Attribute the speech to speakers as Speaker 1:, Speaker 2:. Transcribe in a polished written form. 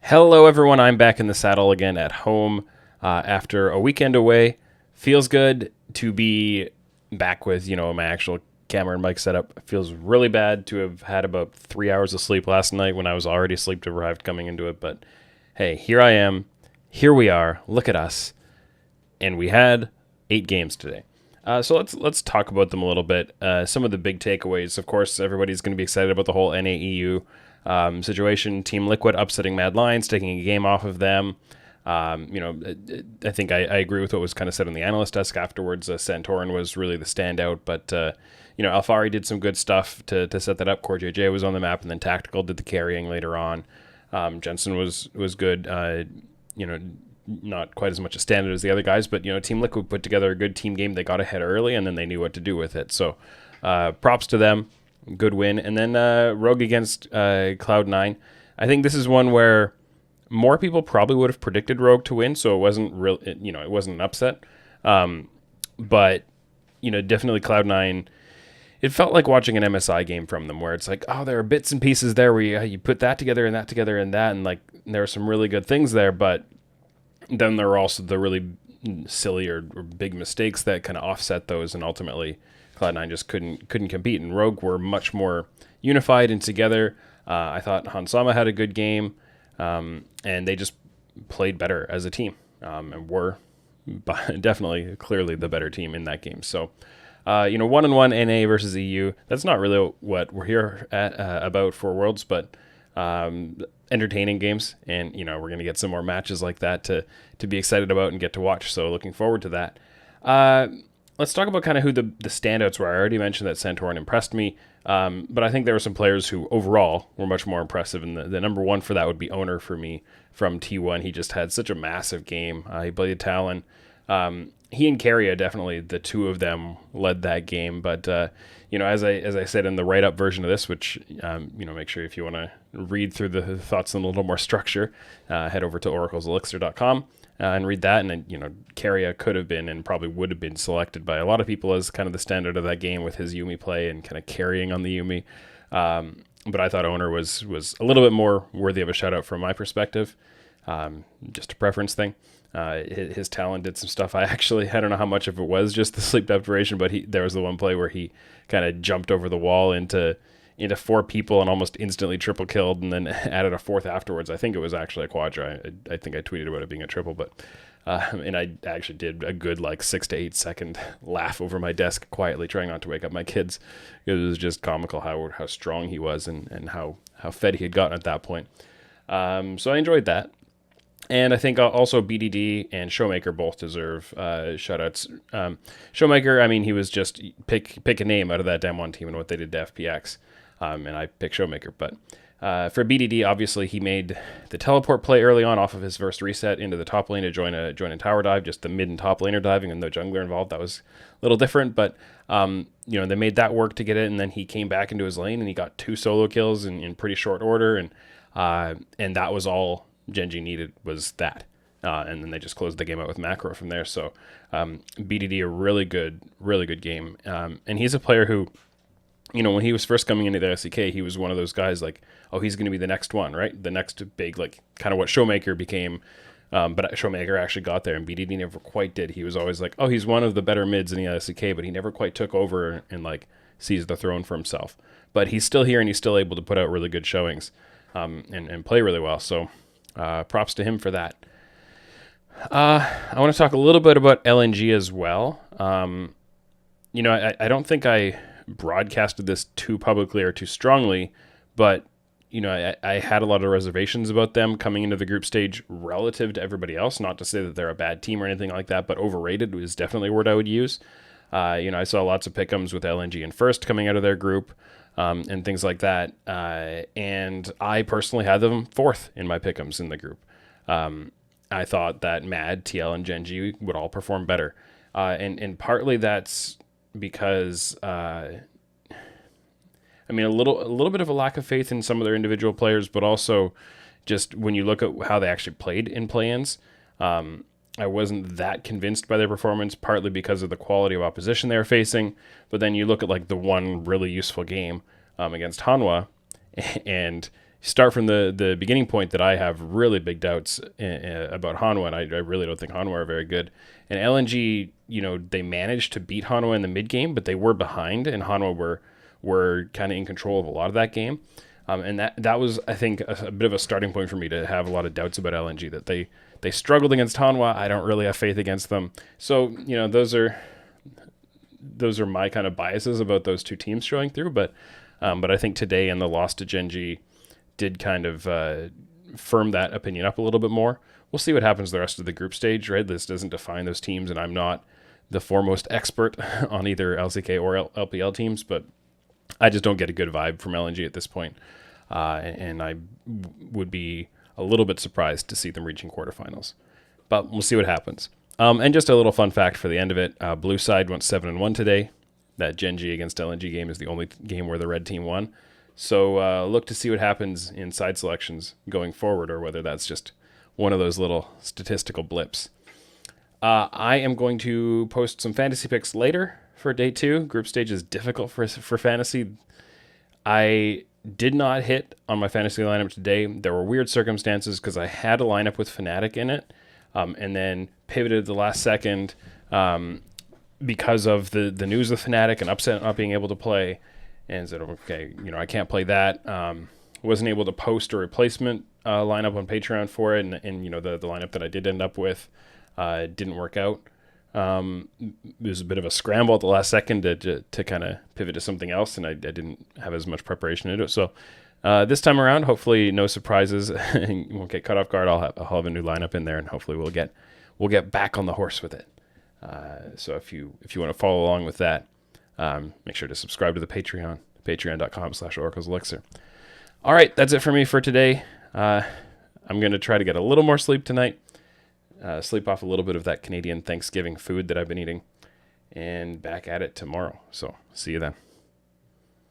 Speaker 1: Hello, everyone. I'm back in the saddle again at home after a weekend away. Feels good to be back with, my actual camera and mic setup. Feels really bad to have had about 3 hours of sleep last night when I was already sleep deprived coming into it. But hey, here I am. Here we are. Look at us. And we had 8 games today. So let's talk about them a little bit. Some of the big takeaways, of course, everybody's going to be excited about the whole NAEU situation. Team Liquid upsetting Mad Lions, taking a game off of them. I think I agree with what was kind of said on the analyst desk afterwards. Santorin was really the standout, but Alfari did some good stuff to set that up. Core JJ was on the map, and then Tactical did the carrying later on. Jensen was good. Not quite as much a standard as the other guys, but Team Liquid put together a good team game. They got ahead early, and then they knew what to do with it. So, props to them. Good win. And then Rogue against Cloud9. I think this is one where more people probably would have predicted Rogue to win, so it wasn't real. It wasn't an upset. But definitely Cloud9. It felt like watching an MSI game from them, where it's like, oh, there are bits and pieces there where you put that together and that together and that, and like there are some really good things there, but then there are also the really silly or big mistakes that kind of offset those, and ultimately Cloud9 just couldn't compete. And Rogue were much more unified and together. I thought Hansama had a good game, and they just played better as a team, and were definitely clearly the better team in that game. So 1-1 NA versus EU. That's not really what we're here about for Worlds, but entertaining games, and we're going to get some more matches like that to be excited about and get to watch. So looking forward to that. Let's talk about kind of who the standouts were. I already mentioned that Santorin impressed me, but I think there were some players who overall were much more impressive, and the number one for that would be Owner for me from T1. He just had such a massive game. He played Talon. He and Carrier, definitely the two of them led that game, but as I said in the write-up version of this, which make sure if you want to read through the thoughts in a little more structure, head over to oracleselixir.com and read that. And Carrier could have been and probably would have been selected by a lot of people as kind of the standard of that game with his Yuumi play and kind of carrying on the Yuumi. But I thought Owner was a little bit more worthy of a shout out from my perspective. Just a preference thing. His talent did some stuff. I don't know how much of it was just the sleep deprivation, but there was the one play where he kind of jumped over the wall into 4 people and almost instantly triple killed, and then added a fourth afterwards. I think it was actually a quadra. I think I tweeted about it being a triple, but and I actually did a good 6 to 8 second laugh over my desk quietly, trying not to wake up my kids. It was just comical how strong he was and how fed he had gotten at that point. So I enjoyed that. And I think also BDD and Showmaker both deserve shoutouts. Showmaker, he was just pick a name out of that Damwon team and what they did to FPX, and I picked Showmaker. But for BDD, obviously he made the teleport play early on off of his first reset into the top lane to join a tower dive, just the mid and top laner diving and no jungler involved. That was a little different, but they made that work to get it, and then he came back into his lane and he got 2 solo kills in pretty short order, and that was all Gen.G needed, was that. And then they just closed the game out with macro from there. So BDD, a really good game. And he's a player who, when he was first coming into the SCK, he was one of those guys he's going to be the next one, right? The next big, kind of what Showmaker became. But Showmaker actually got there, and BDD never quite did. He was always he's one of the better mids in the SCK, but he never quite took over and seized the throne for himself. But he's still here, and he's still able to put out really good showings and play really well. So props to him for that. I want to talk a little bit about LNG as well. I don't think I broadcasted this too publicly or too strongly, but I had a lot of reservations about them coming into the group stage relative to everybody else. Not to say that they're a bad team or anything like that, but overrated is definitely a word I would use. I saw lots of pick'ems with LNG in first coming out of their group. And things like that. And I personally had them 4th in my pick'ems in the group. I thought that Mad, TL, and Gen.G would all perform better. And partly that's because, a little bit of a lack of faith in some of their individual players, but also just when you look at how they actually played in play-ins, I wasn't that convinced by their performance, partly because of the quality of opposition they were facing. But then you look at the one really useful game against Hanwha, and start from the beginning point that I have really big doubts about Hanwha, and I really don't think Hanwha are very good. And LNG, they managed to beat Hanwha in the mid game, but they were behind, and Hanwha were kind of in control of a lot of that game. And that was, I think, a bit of a starting point for me to have a lot of doubts about LNG, that they struggled against Hanwha. I don't really have faith against them. So, those are my kind of biases about those two teams showing through. But I think today and the loss to Gen.G did kind of firm that opinion up a little bit more. We'll see what happens the rest of the group stage, right? This doesn't define those teams, and I'm not the foremost expert on either LCK or LPL teams, but I just don't get a good vibe from LNG at this point. And I would be a little bit surprised to see them reaching quarterfinals. But we'll see what happens. And just a little fun fact for the end of it, Blue side went 7-1 today. That Gen.G against LNG game is the only game where the red team won. So look to see what happens in side selections going forward, or whether that's just one of those little statistical blips. I am going to post some fantasy picks later for day 2. Group stage is difficult for fantasy. I did not hit on my fantasy lineup today. There were weird circumstances because I had a lineup with Fnatic in it, and then pivoted at the last second because of the news of Fnatic and upset not being able to play, and said, okay, I can't play that. Wasn't able to post a replacement lineup on Patreon for it, and the lineup that I did end up with didn't work out. It was a bit of a scramble at the last second to kind of pivot to something else, and I didn't have as much preparation to do it. So this time around, hopefully no surprises, and won't get caught off guard. I'll have a new lineup in there, and hopefully we'll get back on the horse with it. So if you want to follow along with that, make sure to subscribe to the Patreon, patreon.com/oracleselixir. All right, that's it for me for today. I'm going to try to get a little more sleep tonight. Sleep off a little bit of that Canadian Thanksgiving food that I've been eating, and back at it tomorrow. So see you then.